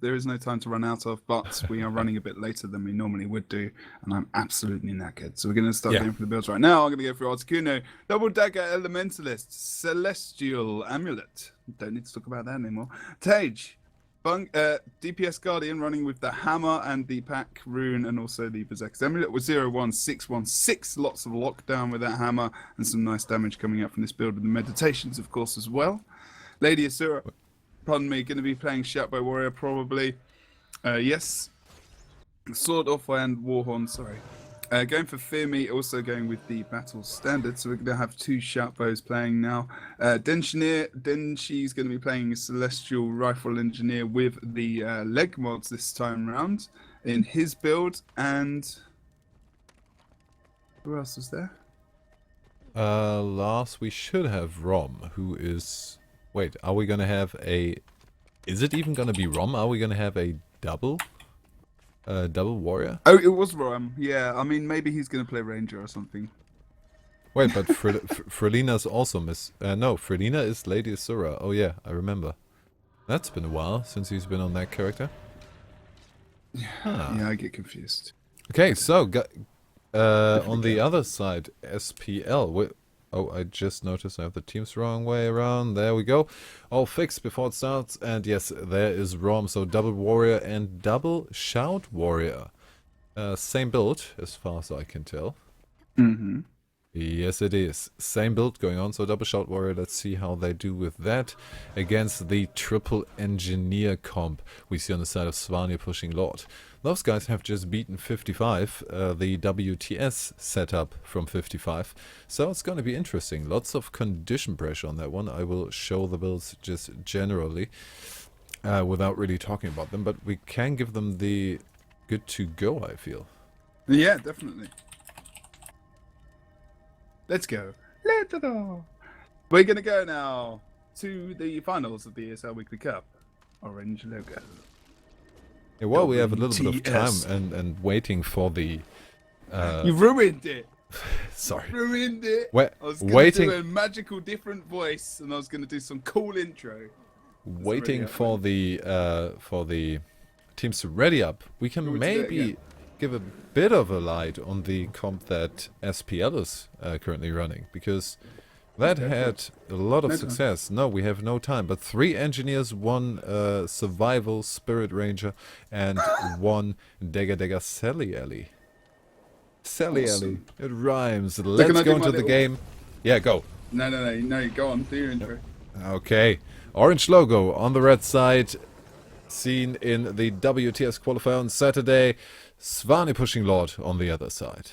There is no time to run out of, but we are running a bit later than we normally would do, and I'm absolutely knackered. So we're going to start Yeah. going for the builds right now. I'm going to go for Articuno, Double Dagger Elementalist, Celestial Amulet. Don't need to talk about that anymore. Tage, DPS Guardian running with the Hammer and the Pack Rune, and also the Berserker's Amulet with 01616. Lots of lockdown with that Hammer, and some nice damage coming up from this build with the Meditations, of course, as well. Lady Asura, pardon me, going to be playing Shadow Warrior probably. Yes. Sword Offhand, Warhorn, sorry. Going for Fear Me, also going with the Battle Standard. So we're going to have two Shoutbows playing now. Denshi's going to be playing Celestial Rifle Engineer with the leg mods this time round in his build. And who else is there? Last we should have Rom, who is... Wait, are we gonna have a... Is it even gonna be Rom? Are we gonna have a double? Double warrior? Oh, it was Rom. Yeah, I mean, maybe he's going to play Ranger or something. Wait, but Frelina's also no, Frelina is Lady Asura. Oh yeah, I remember. That's been a while since he's been on that character. Yeah, I get confused. Okay, so on the other side, SPL. Oh, I just noticed I have the teams wrong way around. There we go. All fixed before it starts. And yes, there is Rom. So double warrior and double shout warrior. Same build, as far as I can tell. Mm-hmm. Yes, it is. Same build going on. So double shout warrior. Let's see how they do with that. Against the triple engineer comp we see on the side of Svanir pushing Lord. Those guys have just beaten 55, the WTS setup from 55. So it's going to be interesting. Lots of condition pressure on that one. I will show the builds just generally without really talking about them. But we can give them the good to go, I feel. Yeah, definitely. Let's go. Let's go. We're going to go now to the finals of the ESL Weekly Cup. Orange logo. Yeah, well, we have a little bit of time and waiting for the... You ruined it! Sorry. Ruined it! I was going to do a magical different voice, and I was going to do some cool intro. Waiting for the teams to ready up. We can maybe give a bit of a light on the comp that SPL is currently running, because... That had a lot of success. No, we have no time. But 3 engineers, 1 survival spirit ranger, and 1 Dagger Sally Alley. Sally Alley. It rhymes. Let's go into the game. Yeah, go. No, go on. Do your intro. Okay. Orange logo on the red side. Seen in the WTS qualifier on Saturday. Svanir pushing Lord on the other side.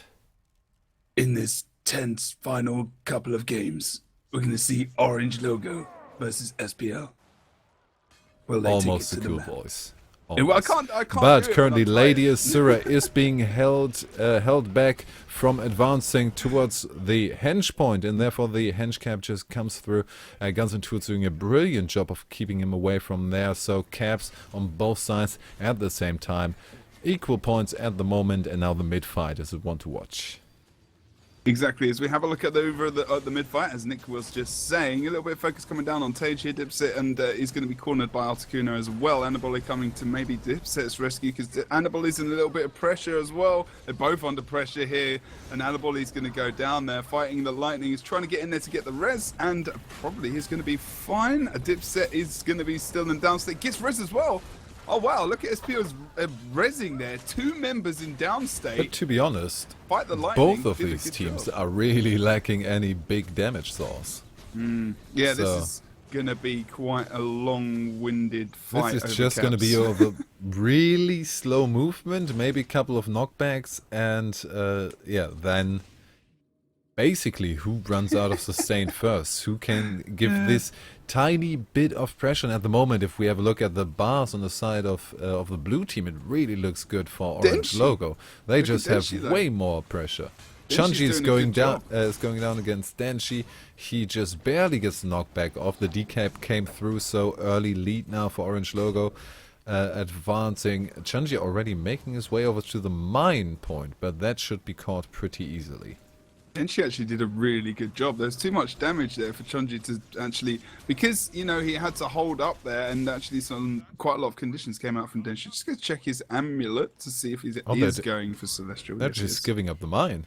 In this tense final couple of games, we're going to see Orange logo versus SPL. Almost a cool voice. Well, I can't. But currently, Lady Asura is being held back from advancing towards the henge point, and therefore the henge cap just comes through. Guns and Tools doing a brilliant job of keeping him away from there. So caps on both sides at the same time, equal points at the moment, and now the mid fight is one to watch. Exactly, as we have a look at the mid-fight, as Nick was just saying, a little bit of focus coming down on Tage here, Dipset, and he's going to be cornered by Articuno as well. Anaboli coming to maybe Dipset's rescue, because Anaboli's in a little bit of pressure as well. They're both under pressure here, and Anaboli's going to go down there, fighting the lightning. He's trying to get in there to get the res, and probably he's going to be fine. Dipset is going to be still in downstate, gets res as well. Oh wow, look at SPO's rezzing there. 2 members in downstate. But to be honest, fight the lightning, both of these teams are really lacking any big damage source. Yeah, so this is going to be quite a long-winded fight. This is just going to be over really slow movement, maybe a couple of knockbacks, and yeah, then basically who runs out of sustain first? Who can give this tiny bit of pressure? And at the moment, if we have a look at the bars on the side of the blue team, it really looks good for Orange logo. They just have way more pressure. Chunji is going down against Denshi. He just barely gets knocked back off. The decap came through, so early lead now for Orange logo. Advancing. Chunji already making his way over to the mine point, but that should be caught pretty easily. And she actually did a really good job. There's too much damage there for Chunji to actually, because you know he had to hold up there, and actually quite a lot of conditions came out from Denshi. Just go check his amulet to see if he is going for Celestial. They're just giving up the mine.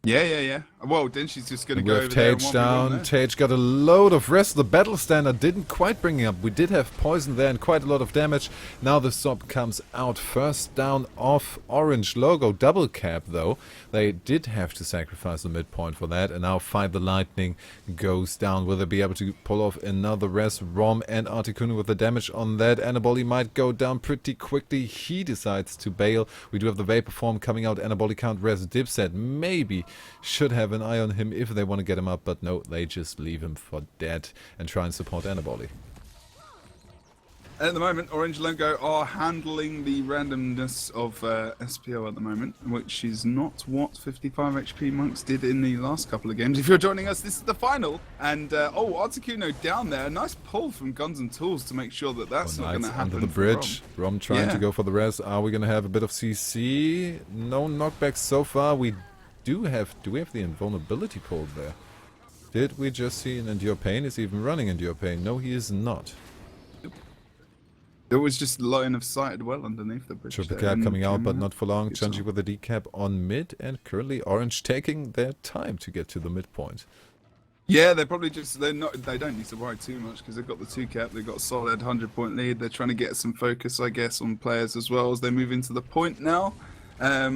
Yeah. Well, Denshi's just going to go We over have there. Tage down. Tage got a load of rest. The battle standard didn't quite bring him up. We did have poison there and quite a lot of damage. Now the stop comes out. First down off orange logo. Double cap though. They did have to sacrifice the midpoint for that. And now Fight the Lightning goes down. Will they be able to pull off another rest? Rom and Articuno with the damage on that. Anaboli might go down pretty quickly. He decides to bail. We do have the Vapor Form coming out. Anaboli can't rest. Dipset maybe should have an eye on him if they want to get him up, but no, they just leave him for dead and try and support Anaboli. At the moment, Orange Logo are handling the randomness of SPO at the moment, which is not what 55 HP Monks did in the last couple of games. If you're joining us, this is the final, and Articuno down there. A nice pull from Guns and Tools to make sure that that's not going to happen. Under the bridge, Rom trying to go for the res. Are we going to have a bit of CC? No knockbacks so far. Do we have the invulnerability pulled there? Did we just see an Endure Pain? Is he even running Endure Pain? No, he is not. There was just line of sight well underneath the bridge. Triple cap coming out, but not for long. Chunji with the decap on mid, and currently Orange taking their time to get to the midpoint. Yeah, they're probably just they don't need to worry too much because they've got the 2 cap, they've got a solid 100-point lead. They're trying to get some focus, I guess, on players as well as they move into the point now.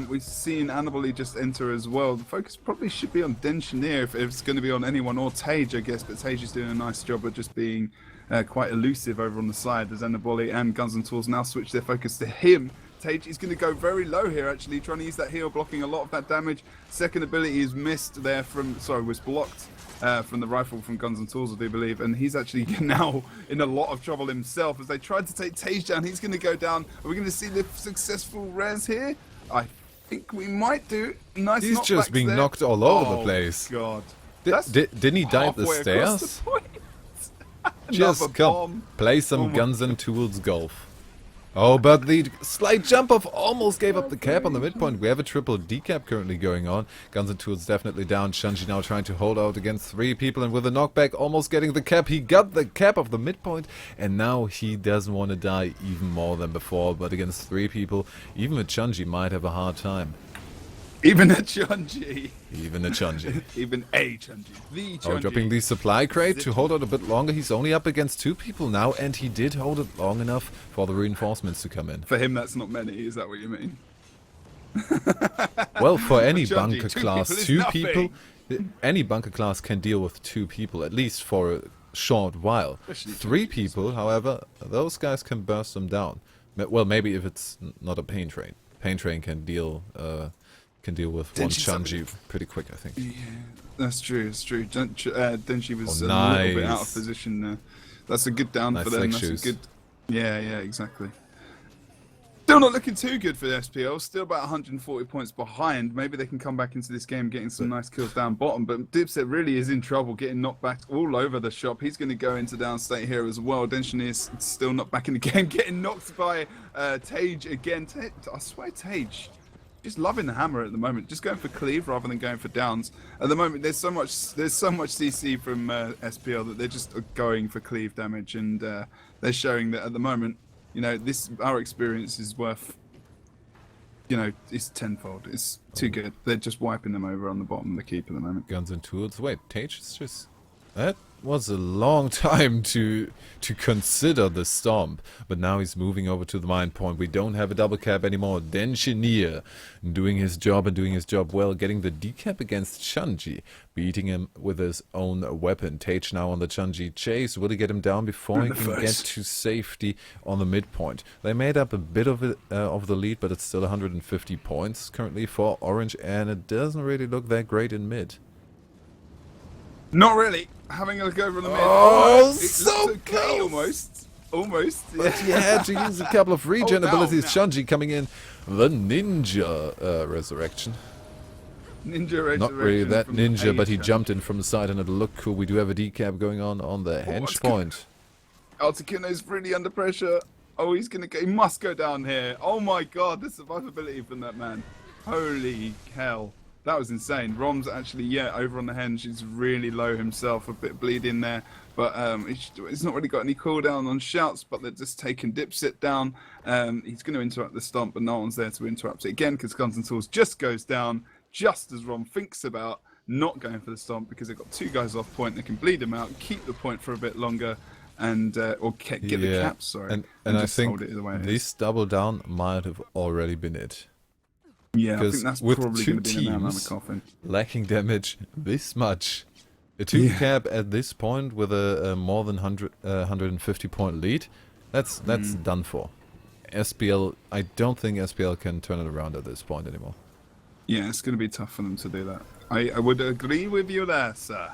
We've seen Anaboli just enter as well. The focus probably should be on Denshinier if it's going to be on anyone, or Tage, I guess. But Tage is doing a nice job of just being quite elusive over on the side as Anaboli and Guns and Tools now switch their focus to him. Tage is going to go very low here, actually, trying to use that heal, blocking a lot of that damage. Second ability is missed there was blocked from the rifle from Guns and Tools, I do believe. And he's actually now in a lot of trouble himself as they tried to take Tage down. He's going to go down. Are we going to see the successful res here? I think we might do. Nice. He's just being knocked all over the place. God. Didn't he die up the stairs? Just come play some Guns and Tools golf. Oh, but the slight jump off almost gave up the cap on the midpoint. We have a triple decap currently going on. Guns and Tools definitely down. Chunji now trying to hold out against 3 people, and with a knockback almost getting the cap. He got the cap of the midpoint, and now he doesn't want to die even more than before. But against 3 people, even a Chunji might have a hard time. Even a Chunji. Even a Chunji. Even a Chunji. The Chunji. Oh, dropping the supply crate to hold out a bit longer. He's only up against 2 people now, and he did hold it long enough for the reinforcements to come in. For him, that's not many. Is that what you mean? Well, for any Chunji, bunker 2 class, people 2 people, any bunker class can deal with 2 people, at least for a short while. 3 people, however, those guys can burst them down. Well, maybe if it's not a pain train. Pain train can deal with one Chunji pretty quick, I think. Yeah, that's true. It's true. Denshi was a little bit out of position there. That's a good down for them. That's a good. Yeah, exactly. Still not looking too good for the SPL. Still about 140 points behind. Maybe they can come back into this game getting some nice kills down bottom. But Dipset really is in trouble, getting knocked back all over the shop. He's going to go into downstate here as well. Denshin is still not back in the game, getting knocked by Tage again. I swear, Tage. Just loving the hammer at the moment, just going for cleave rather than going for downs. At the moment, there's so much CC from SPL that they're just going for cleave damage, and they're showing that at the moment, you know, our experience is worth, you know, it's tenfold. It's too good. They're just wiping them over on the bottom of the keep at the moment. Guns and Tools. Wait, Tage is just... That was a long time to consider the stomp, but now he's moving over to the mine point. We don't have a double cap anymore. Denshinier doing his job and doing his job well, getting the decap against Chunji, beating him with his own weapon. Tage now on the Chunji chase. Will he get him down before he can get to safety on the midpoint? They made up a bit of it of the lead, but it's still 150 points currently for Orange, and it doesn't really look that great in mid. Not really. Having a look over on the mid. Oh, so okay, almost. Yeah. But he had to use a couple of regen abilities. Chunji coming in. The ninja resurrection. Ninja resurrection. Not really that ninja, but he jumped in from the side and it looked cool. We do have a decap going on the hench point. Articuno's really under pressure. Oh, he must go down here. Oh my god, the survivability from that man. Holy hell. That was insane. Rom's actually, over on the henge. He's really low himself, a bit bleeding there. But he's not really got any cooldown on shouts, but they're just taking Dipset down. He's going to interrupt the stomp, but no one's there to interrupt it again because Guns and Tools just goes down just as Rom thinks about not going for the stomp because they've got 2 guys off point. They can bleed him out, keep the point for a bit longer, and get the cap, sorry. And I just think hold it the way it is. this double down might have already been it. Yeah, I think that's with probably 2 going to be the nail on the teams coffin. lacking damage this much, a 2 cap at this point with a more than 150 point lead, that's done for. SPL, I don't think SPL can turn it around at this point anymore. Yeah, it's going to be tough for them to do that. I would agree with you there, sir.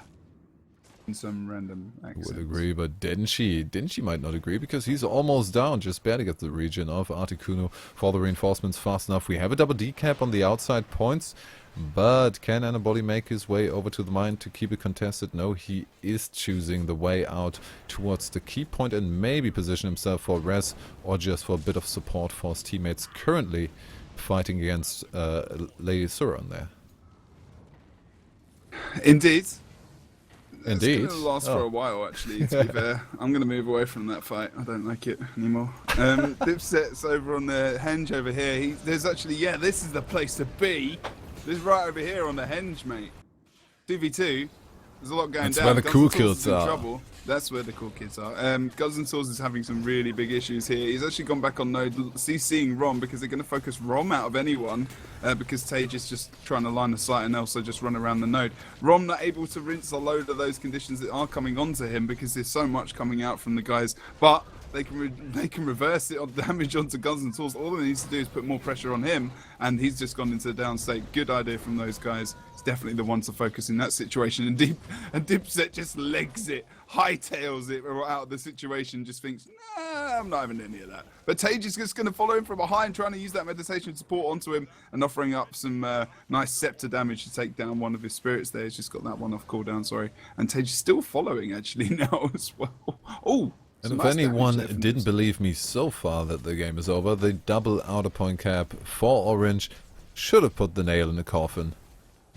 In some random accents. Would agree, but Denshi might not agree because he's almost down, just barely got the region of Articuno for the reinforcements fast enough. We have a double decap on the outside points, but can Anaboli make his way over to the mine to keep it contested? No, he is choosing the way out towards the key point and maybe position himself for res or just for a bit of support for his teammates currently fighting against Lady Suran there. Indeed. Indeed. It's going to last for a while, actually, to be fair. I'm going to move away from that fight. I don't like it anymore. Dipset's over on the henge over here. There's actually, this is the place to be. This is right over here on the henge, mate. 2v2. There's a lot going down. That's where the Guns cool and Tools kids is in are. trouble. That's where the cool kids are. Guns and Tools is having some really big issues here. He's actually gone back on node, CCing Rom because they're going to focus Rom out of anyone because Tage is just trying to line the sight and also just run around the node. Rom not able to rinse a load of those conditions that are coming onto him because there's so much coming out from the guys. But they can reverse it on damage onto Guns and Tools. All they need to do is put more pressure on him, and he's just gone into the down state. Good idea from those guys. It's definitely the one to focus in that situation. And Dipset just legs it, hightails it out of the situation. Just thinks, nah, I'm not having any of that. But Tage is just going to follow him from behind, trying to use that meditation support onto him and offering up some nice scepter damage to take down one of his spirits there. He's just got that one off cooldown, sorry. And Tage is still following actually now as well. Oh. And if anyone didn't believe me so far that the game is over, the double outer point cap for Orange should have put the nail in the coffin.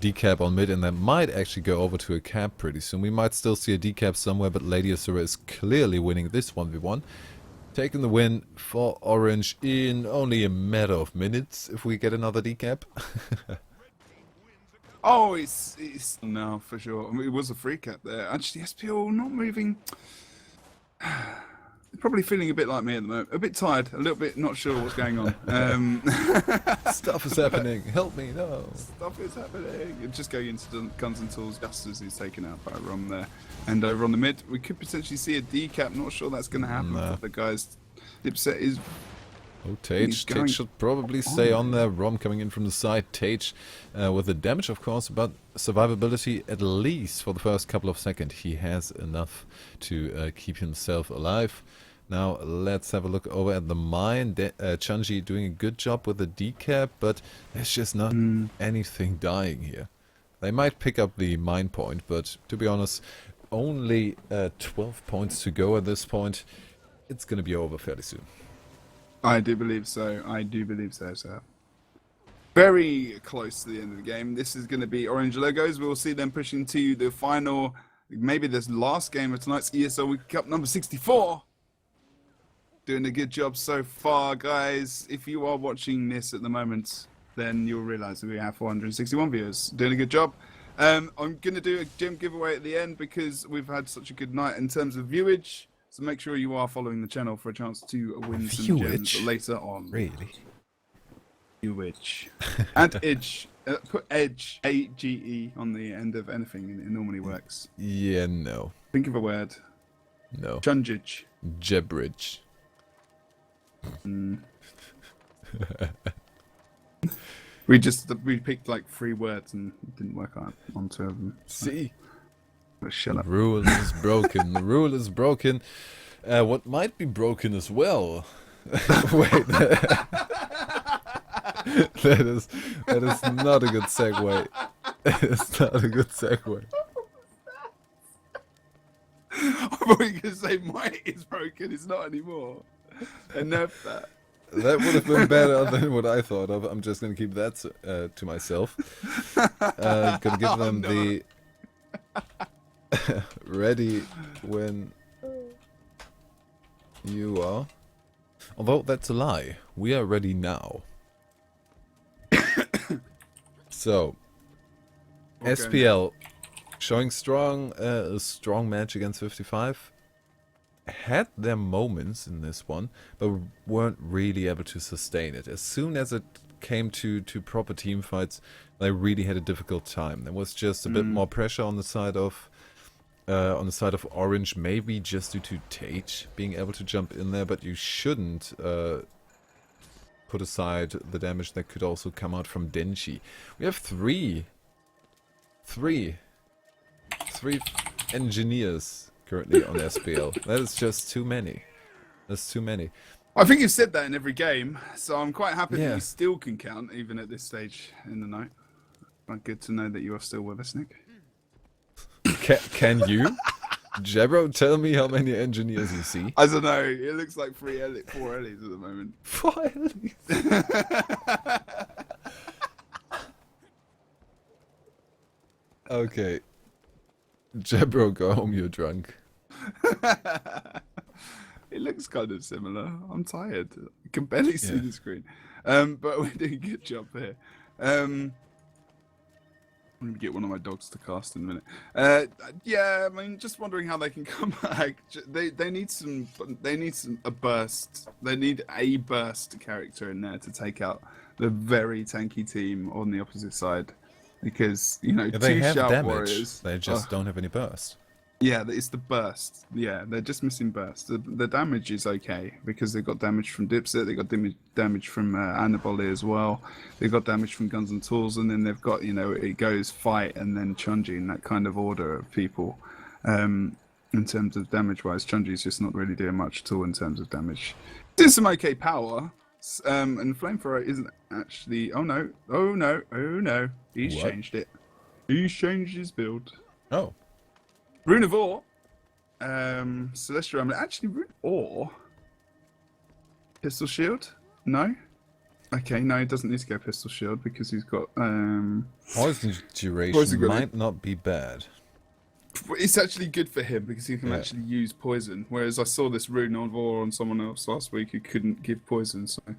Decap on mid, and that might actually go over to a cap pretty soon. We might still see a decap somewhere, but Lady Asura is clearly winning this 1v1. Taking the win for Orange in only a matter of minutes if we get another decap. Oh, it's no, for sure. I mean, it was a free cap there. Actually, SPL not moving. Probably feeling a bit like me at the moment. A bit tired, a little bit not sure what's going on. Stuff is happening. Help me, no. Stuff is happening. Just going into the Guns and Tools just as he's taken out by Rom there. And over on the mid, we could potentially see a decap. Not sure that's going to happen for the guys. Dipset is... Oh, Tage should probably stay on there. Rom coming in from the side. Tage with the damage, of course, but survivability, at least for the first couple of seconds, he has enough to keep himself alive. Now, let's have a look over at the mine. Chunji doing a good job with the decap, but there's just not anything dying here. They might pick up the mine point, but to be honest, only 12 points to go at this point. It's going to be over fairly soon. I do believe so. I do believe so, sir. Very close to the end of the game. This is going to be Orange Logos. We'll see them pushing to the final, maybe this last game of tonight's ESL Week Cup number 64. Doing a good job so far, guys. If you are watching this at the moment, then you'll realize that we have 461 viewers. Doing a good job. I'm going to do a gem giveaway at the end because we've had such a good night in terms of viewage. So make sure you are following the channel for a chance to win some gems later on. Really? Viewage. And edge. Put edge, A-G-E, on the end of anything and it normally works. Yeah, no. Think of a word. No. Chunjage. Jebridge. We picked like 3 words and it didn't work out on 2 of them. See? Shut up. The rule is broken. The rule is broken. What might be broken as well? Wait. That is not a good segue. It's not a good segue. I thought you were going to say mine is broken. It's not anymore. Enough that. That would have been better than what I thought of. I'm just gonna keep that to myself. Gonna give them the ready when you are. Although that's a lie. We are ready now. So, Okay. SPL showing a strong match against 55. Had their moments in this one, but weren't really able to sustain it. As soon as it came to proper team fights, they really had a difficult time. There was just a bit more pressure on the side of Orange, maybe just due to Tage being able to jump in there, but you shouldn't put aside the damage that could also come out from Denji. We have three engineers currently on SPL. That is just too many. That's too many. I think you've said that in every game, so I'm quite happy Yeah. that you still can count, even at this stage in the night. Good to know that you are still with us, Nick. Can you? Jebro, tell me how many engineers you see. I don't know, it looks like 4 Ellies at the moment. 4 Ellies. Okay. Jebro, go home, you're drunk. It looks kind of similar. I'm tired. I can barely see Yeah. the screen. But we're doing a good job here. I'm gonna get one of my dogs to cast in a minute. Yeah, I mean, just wondering how they can come back. They need a burst. They need a burst character in there to take out the very tanky team on the opposite side. Because, you know, Yeah, they two have shout damage. warriors. They just don't have any burst. Yeah, it's the burst. Yeah, they're just missing burst. The damage is okay because they got damage from Dipset, they got damage from Anaboli as well. They got damage from Guns and Tools, and then they've got, you know, it goes fight and then Chunji in that kind of order of people. In terms of damage wise, Chunji's just not really doing much at all in terms of damage. There's some okay power. And Flamethrower isn't actually. Oh no! He's What? changed it. He's changed his build. Oh. Rune of Ore, Celestial Amulet. Actually, Rune Ore. Pistol Shield? No? Okay, no, he doesn't need to go Pistol Shield because he's got. Poison duration Poison grenade. might not be bad. It's actually good for him because he can Yeah. actually use poison. Whereas I saw this Rune of Ore on someone else last week who couldn't give poison, so. A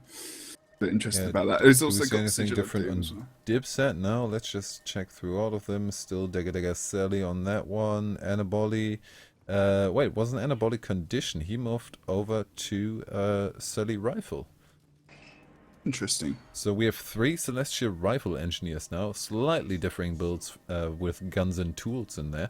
bit interested Yeah, about that. It's Do also we see got anything Sigil of different Doom on as well. Dipset? No, let's just check through all of them. Still Dega Sally on that one. Anaboli. Wait, wasn't Anaboli condition? He moved over to Sally Rifle. Interesting. So we have 3 Celestial Rifle engineers now, slightly differing builds with guns and tools in there.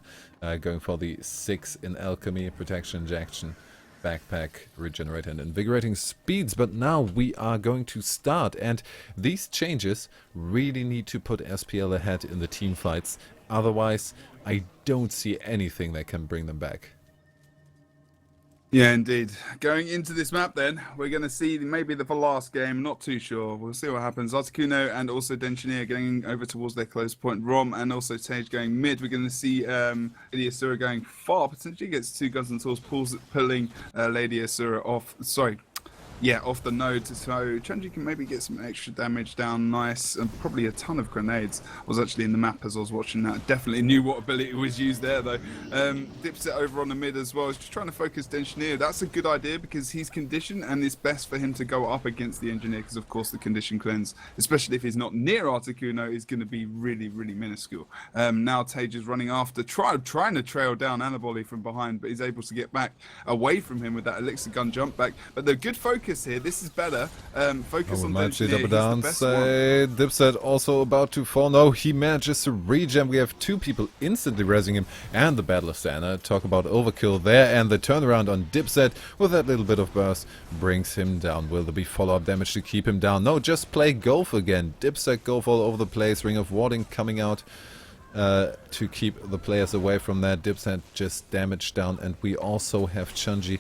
Going for the 6 in Alchemy, Protection, Injection, Backpack, Regenerate and Invigorating Speeds. But now we are going to start, and these changes really need to put SPL ahead in the team fights. Otherwise, I don't see anything that can bring them back. Yeah, indeed. Going into this map then, we're going to see maybe the last game, not too sure. We'll see what happens. Articuno and also Denchinier getting over towards their close point. Rom and also Tage going mid. We're going to see Lady Asura going far. Potentially gets 2 Guns and Tools, pulling Lady Asura off. Sorry. Yeah, off the node, so Chunji can maybe get some extra damage down nice, and probably a ton of grenades. I was actually in the map as I was watching that. Definitely knew what ability was used there, though. Dipset over on the mid as well. He's just trying to focus the Engineer. That's a good idea because he's conditioned, and it's best for him to go up against the Engineer because, of course, the condition cleanse, especially if he's not near Articuno, is going to be really, really minuscule. Now Tage is running after, trying to trail down Anaboli from behind, but he's able to get back away from him with that Elixir Gun jump back. But the good focus here, this is better. Focus on might see Engineer. double He's down. the best one. Say Dipset also about to fall. No, he manages to regen. We have 2 people instantly rezzing him, and the Battle of Stana. Talk about overkill there, and the turnaround on Dipset with that little bit of burst brings him down. Will there be follow-up damage to keep him down? No, just play golf again. Dipset golf all over the place. Ring of Warding coming out to keep the players away from that. Dipset just damage down, and we also have Chunji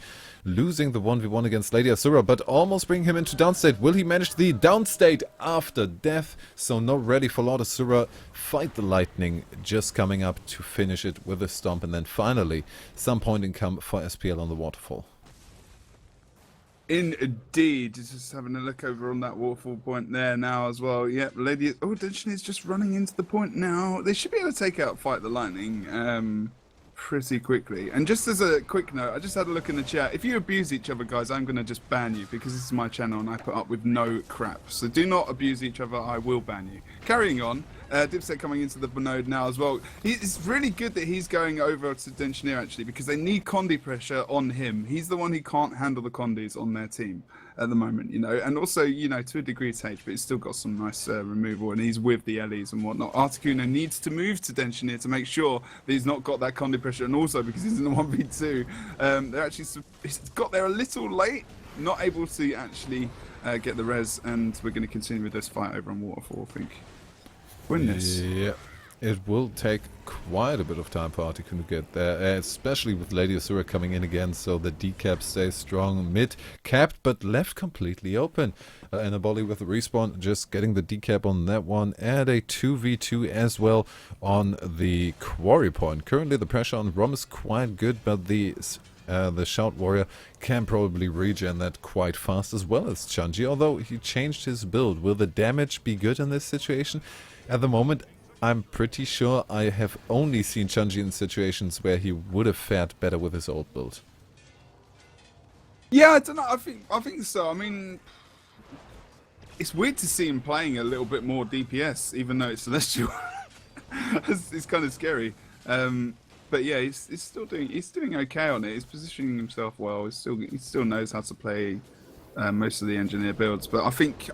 losing the 1v1 against Lady Asura, but almost bring him into downstate. Will he manage the downstate after death? So no ready for Lord Asura. Fight the lightning just coming up to finish it with a stomp, and then finally some point income for SPL on the waterfall. Indeed, just having a look over on that waterfall point there now as well. Yep, Lady. Oh, Denshin is just running into the point now. They should be able to take out Fight the Lightning pretty quickly. And just as a quick note, I just had a look in the chat. If you abuse each other, guys, I'm going to just ban you because this is my channel and I put up with no crap. So do not abuse each other. I will ban you. Carrying on. Dipset coming into the node now as well. It's really good that he's going over to Denchinier actually because they need Condi pressure on him. He's the one who can't handle the Condis on their team at the moment, you know. And also, you know, to a degree Tage, but he's still got some nice removal and he's with the Ellies and whatnot. Articuno needs to move to Denchinier to make sure that he's not got that Condi pressure, and also because he's in the 1v2, they're actually he's got there a little late, not able to actually get the res, and we're going to continue with this fight over on Waterfall, I think. Win this. Yeah, it will take quite a bit of time for Articuno to get there, especially with Lady Asura coming in again, so the decap stays strong. Mid capped, but left completely open. And a volley with the respawn, just getting the decap on that one, and a 2v2 as well on the quarry point. Currently the pressure on Rom is quite good, but the Shout Warrior can probably regen that quite fast, as well as Chunji, although he changed his build. Will the damage be good in this situation? At the moment, I'm pretty sure I have only seen Chunji in situations where he would have fared better with his old build. Yeah, I don't know. I think so. I mean, it's weird to see him playing a little bit more DPS, even though it's Celestial. It's kind of scary. But yeah, he's still doing okay on it. He's positioning himself well. He still knows how to play most of the engineer builds. But I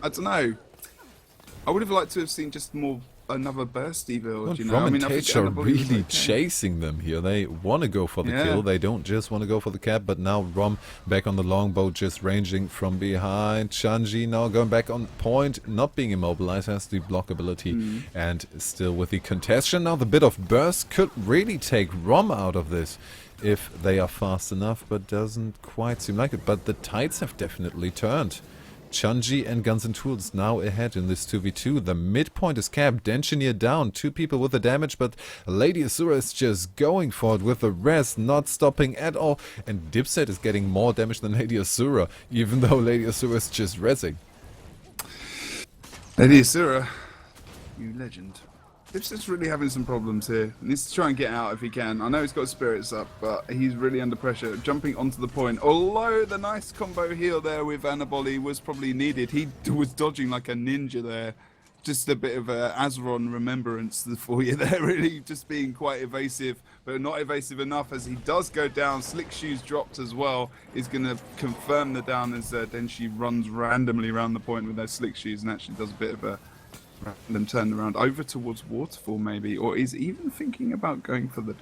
don't know. I would have liked to have seen just another bursty build, you know. Rom I mean, and Tage are really chasing them here. They want to go for the kill. They don't just want to go for the cap, but now Rom back on the longbow, just ranging from behind. Chunji now going back on point, not being immobilized, has the block ability, and still with the contestation. Now the bit of burst could really take Rom out of this if they are fast enough, but doesn't quite seem like it. But the tides have definitely turned. Chunji and Guns and Tools now ahead in this 2v2. The midpoint is capped. Denchinier down. 2 people with the damage, but Lady Asura is just going for it with the res, not stopping at all. And Dipset is getting more damage than Lady Asura, even though Lady Asura is just rezzing. Lady Asura, you legend. Dipset's really having some problems here. He needs to try and get out if he can. I know he's got spirits up, but he's really under pressure. Jumping onto the point. Although the nice combo heal there with Anaboli was probably needed. He was dodging like a ninja there. Just a bit of a Azeron remembrance for you there, really. Just being quite evasive, but not evasive enough as he does go down. Slick Shoes dropped as well. Is going to confirm the down as Denshi runs randomly around the point with those Slick Shoes and actually does a bit of a random turn around over towards Waterfall maybe, or is he even thinking about going for the...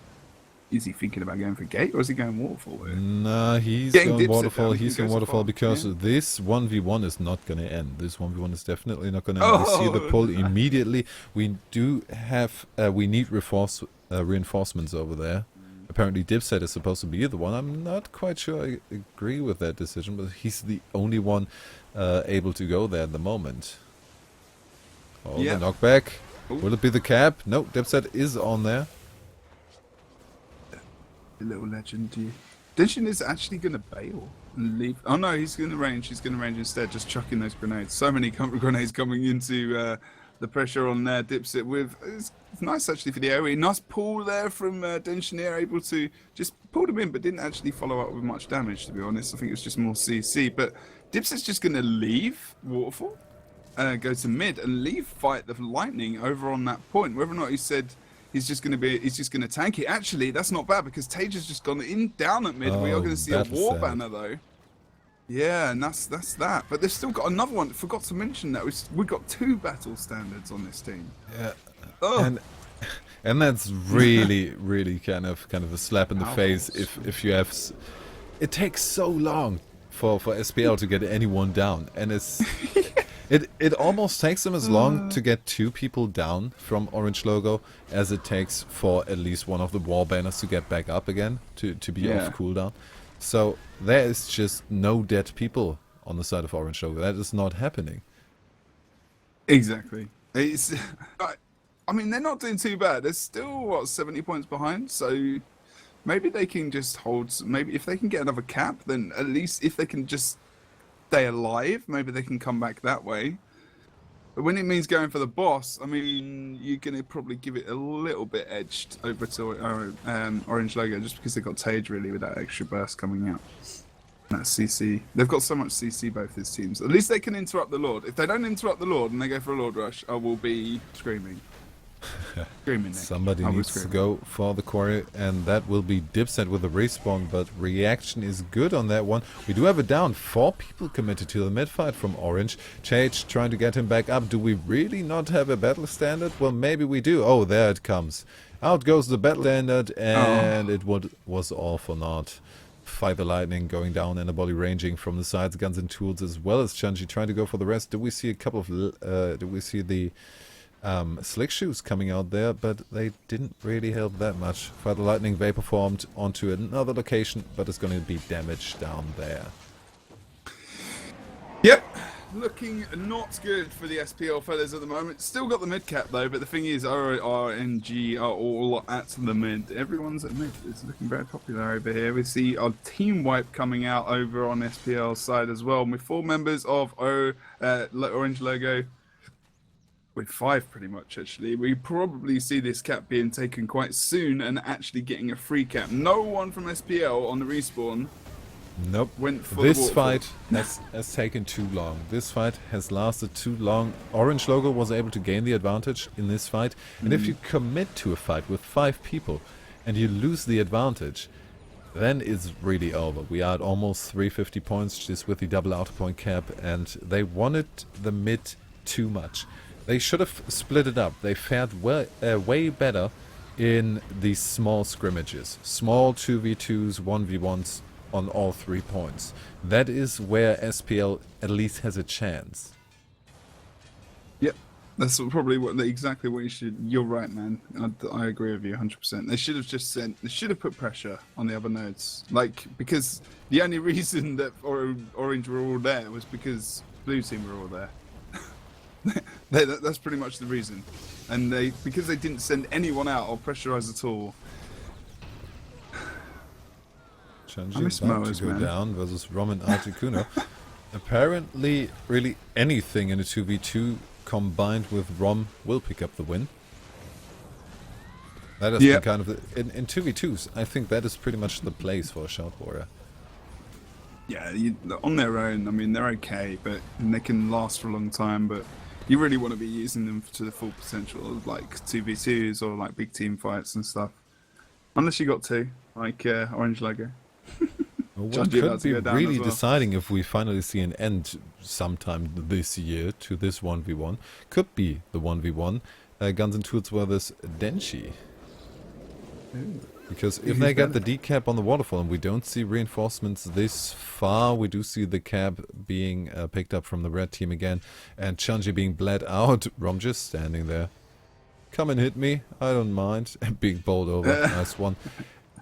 Is he thinking about going for Gate, or is he going Waterfall here? Nah, he's going Waterfall. He's going Waterfall because this 1v1 is not going to end. This 1v1 is definitely not going to end. We see the pull immediately. We do have... we need reinforcements over there. Apparently Dipset is supposed to be the one. I'm not quite sure I agree with that decision, but he's the only one able to go there at the moment. Oh, the knockback. Will it be the cap? No, Dipset is on there. The little legend. Denshin is actually going to bail and leave. Oh no, he's going to range. He's going to range instead, just chucking those grenades. So many grenades coming into the pressure on there. Dipset with... It's nice actually for the AoE. Nice pull there from Denchinier, able to just pull them in, but didn't actually follow up with much damage, to be honest. I think it was just more CC. But Dipset's just going to leave Waterfall. Go to mid and leave fight the lightning over on that point. Whether or not he said he's just going to tank it. Actually, that's not bad because Tage has just gone in down at mid. We are going to see a war banner though. Yeah, and that's that. But they've still got another one. Forgot to mention that we got 2 battle standards on this team. Yeah. Oh. And that's really really kind of a slap in the face if you have. It takes so long for SPL to get anyone down, and it's. It almost takes them as long to get 2 people down from Orange Logo as it takes for at least one of the wall banners to get back up again, to be off cooldown. So there is just no dead people on the side of Orange Logo. That is not happening. Exactly. It's, I mean, they're not doing too bad. They're still, what, 70 points behind? So maybe they can just hold... Maybe if they can get another cap, then at least if they can just stay alive. Maybe they can come back that way. But when it means going for the boss, I mean, you're going to probably give it a little bit edged over to Orange Logo just because they've got Tage really with that extra burst coming out. That's CC. They've got so much CC, both these teams. At least they can interrupt the Lord. If they don't interrupt the Lord and they go for a Lord Rush, I will be screaming. Screaming, Nick. Somebody needs to go for the quarry, and that will be Dipset with the respawn, but reaction is good on that one. We do have a down. 4 people committed to the mid fight from Orange. Chage trying to get him back up. Do we really not have a battle standard? Well, maybe we do. Oh, there it comes. Out goes the battle standard, and it was all for naught. Fight the Lightning going down and a body ranging from the sides, guns and tools, as well as Chunji trying to go for the rest. Do we see a couple of do we see the slick shoes coming out there, but they didn't really help that much. Fight the Lightning vapor formed onto another location, but it's going to be damaged down there. Yep, looking not good for the SPL fellas at the moment. Still got the mid cap though, but the thing is, RNG are all at the mid. Everyone's at mid. It's looking very popular over here. We see our team wipe coming out over on SPL side as well, with 4 members of Orange Logo. With 5 pretty much actually. We probably see this cap being taken quite soon and actually getting a free cap. No one from SPL on the respawn. Nope. Went for this fight has taken too long. This fight has lasted too long. Orange Logo was able to gain the advantage in this fight. And if you commit to a fight with 5 people and you lose the advantage, then it's really over. We are at almost 350 points just with the double auto point cap, and they wanted the mid too much. They should have split it up. They fared way better in these small scrimmages. Small 2v2s, 1v1s on all 3 points. That is where SPL at least has a chance. Yep, that's probably exactly what you should. You're right, man. I agree with you 100%. They should have just sent. They should have put pressure on the other nodes, like, because the only reason that Orange were all there was because Blue team were all there. That's pretty much the reason, and because they didn't send anyone out or pressurize at all. Chunji about to go down versus Roman Articuno. Apparently, really anything in a 2v2 combined with Rom will pick up the win. That has been kind of in 2v2s. I think that is pretty much the place for a Shout Warrior. Yeah, on their own, I mean, they're okay, but they can last for a long time, but you really want to be using them to the full potential of like 2v2s or like big team fights and stuff. Unless you got 2, like Orange Logo. Well, one could be really deciding if we finally see an end sometime this year to this 1v1. Could be the 1v1. Guns and Tools versus Denshi. Because if they get the decap on the waterfall and we don't see reinforcements this far, we do see the cap being picked up from the red team again, and Chunji being bled out. Rom just standing there. Come and hit me, I don't mind. Being bowled over, nice one.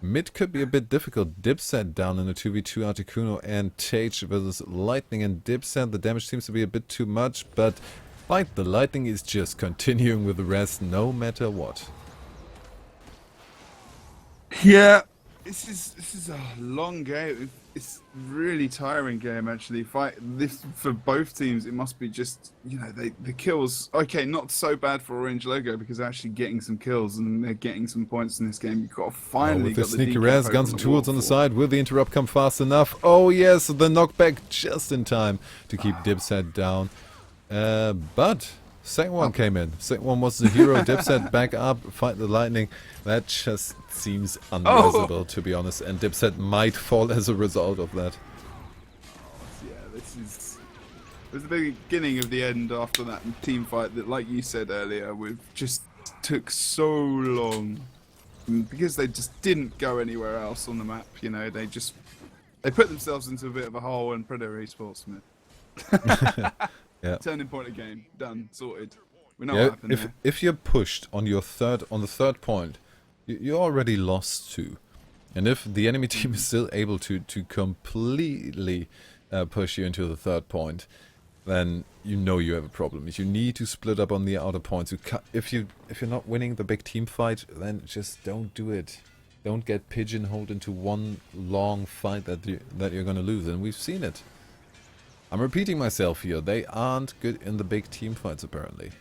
Mid could be a bit difficult. Dipset down in a 2v2 Articuno and Tage versus Lightning and Dipset. The damage seems to be a bit too much, but Fight the Lightning is just continuing with the rest no matter what. Yeah, this is a long game. It's really tiring game actually. Fight this for both teams. It must be just, you know, the kills. Okay, not so bad for Orange Logo because they're actually getting some kills and they're getting some points in this game. You've got to finally with the sneaky res, guns and tools on the side. Will the interrupt come fast enough? Oh yes, the knockback just in time to keep Dipset down. But second one came in. Second one was the hero. Dipset back up, fight the Lightning. That just seems unreasonable, to be honest. And Dipset might fall as a result of that. Yeah, it was the beginning of the end after that team fight that, like you said earlier, just took so long. And because they just didn't go anywhere else on the map, you know, they put themselves into a bit of a hole and Predator Esports. Yeah. Turning point of game, done, sorted. We know what happened there. If you're pushed on the third point, you're already lost 2. And if the enemy team is still able to completely push you into the third point, then you know you have a problem. If you need to split up on the outer points, if you're not winning the big team fight, then just don't do it. Don't get pigeonholed into one long fight that you're gonna lose, and we've seen it. I'm repeating myself here. They aren't good in the big team fights, apparently.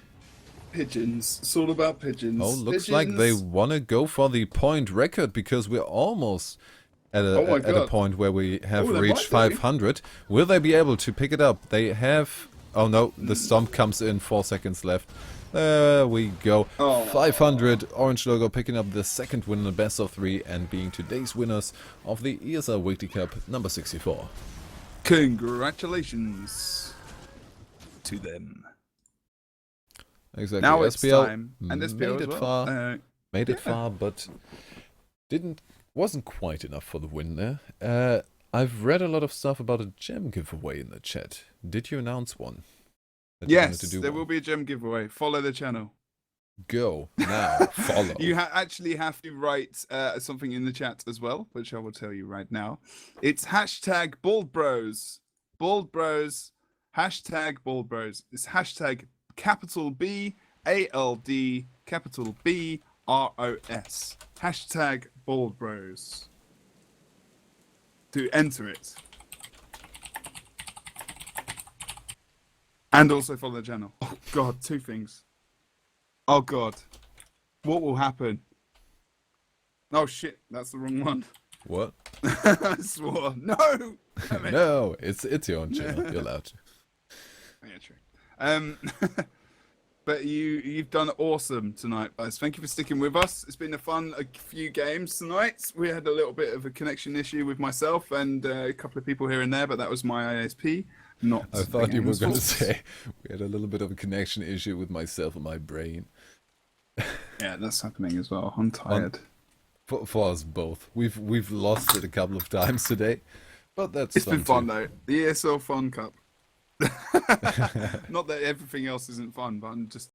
Pigeons. It's all about pigeons. Oh, looks like they want to go for the point record because we're almost at a point where we have reached 500. Will they be able to pick it up? They have... Oh no, the stomp comes in, 4 seconds left. There we go. 500, Orange Logo picking up the second win in the best of 3 and being today's winners of the ESL Weekly Cup number 64. Congratulations to them. Exactly. Now it's SPL time. And SPL made it far. Made it far, but wasn't quite enough for the win there. I've read a lot of stuff about a gem giveaway in the chat. Did you announce one? Yes, there will be a gem giveaway. Follow the channel. Go now. Follow. You actually have to write something in the chat as well, which I will tell you right now. It's hashtag Bald Bros. Bald Bros. Hashtag Bald Bros. It's hashtag capital B ALD capital B ROS. Hashtag Bald Bros. To enter it. And also follow the channel. Oh god, 2 things. Oh god. What will happen? Oh shit, that's the wrong one. What? I swore. No! No, it's your own channel. You're allowed to. Yeah, true. But you've done awesome tonight, guys. Thank you for sticking with us. It's been a few games tonight. We had a little bit of a connection issue with myself and a couple of people here and there, but that was my ISP. I thought you were going to say we had a little bit of a connection issue with myself and my brain. Yeah, that's happening as well. I'm tired. For us both. We've lost it a couple of times today, but it's been fun though. The ESL Fun Cup. Not that everything else isn't fun, but I'm just